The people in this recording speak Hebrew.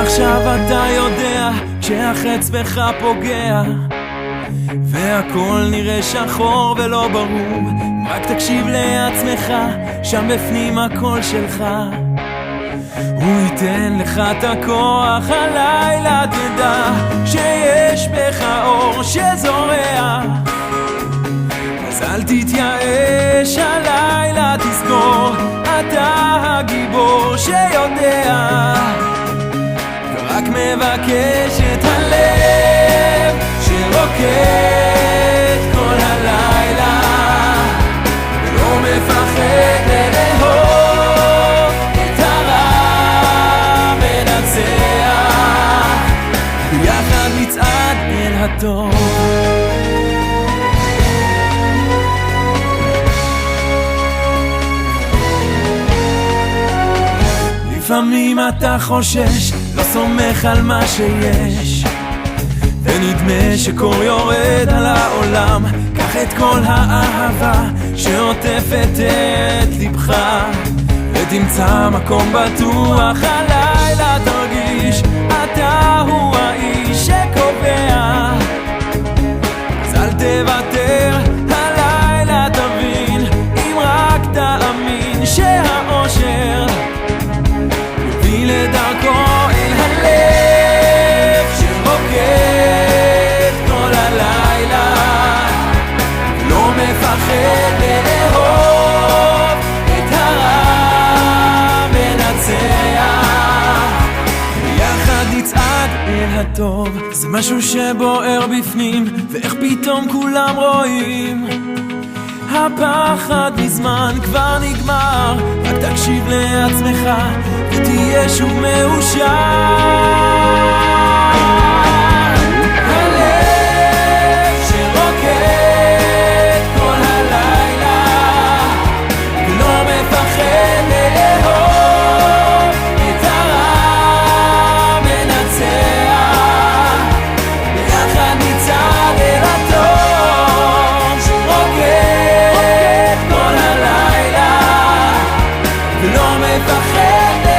עכשיו אתה יודע כשהחץ בך פוגע והכל נראה שחור ולא ברור, רק תקשיב לעצמך, שם בפנים הכל שלך. הוא ייתן לך את הכוח, הלילה תדע שיש בך אור שזורע. אז אל תתייאש, הלילה תזכור, אתה הגיבור שיודע, ורק מבקש את הלב שרוקד כל הלילה, לא מפחד לאהוב את הרע מנצח, ביחד נצעד אל הטוב. לפעמים אתה חושש, לא סומך על מה שיש, ונדמה שקור יורד על העולם. קח את כל האהבה שעוטפת את לבך, ותמצא מקום בטוח, הלילה תרגיש אתה הוא האיש שקובע. אז אל תוותר, הלילה תבין, אם רק תאמין שהאושר לדרכו אל הלב שרוקד כל הלילה, לא מפחד לאהוב את הרע מנצח, ביחד נצעד אל הטוב. זה משהו שבוער בפנים, ואיך פתאום כולם רואים, הפחד מזמן כבר נגמר, רק תקשיב לעצמך ותהיה שוב מאושר. הלב שרוקד כל הלילה, לא מפחד לאהוב את הרע מנצח, ביחד נצעד אל הטוב שרוקד כל הלילה, ולא מפחד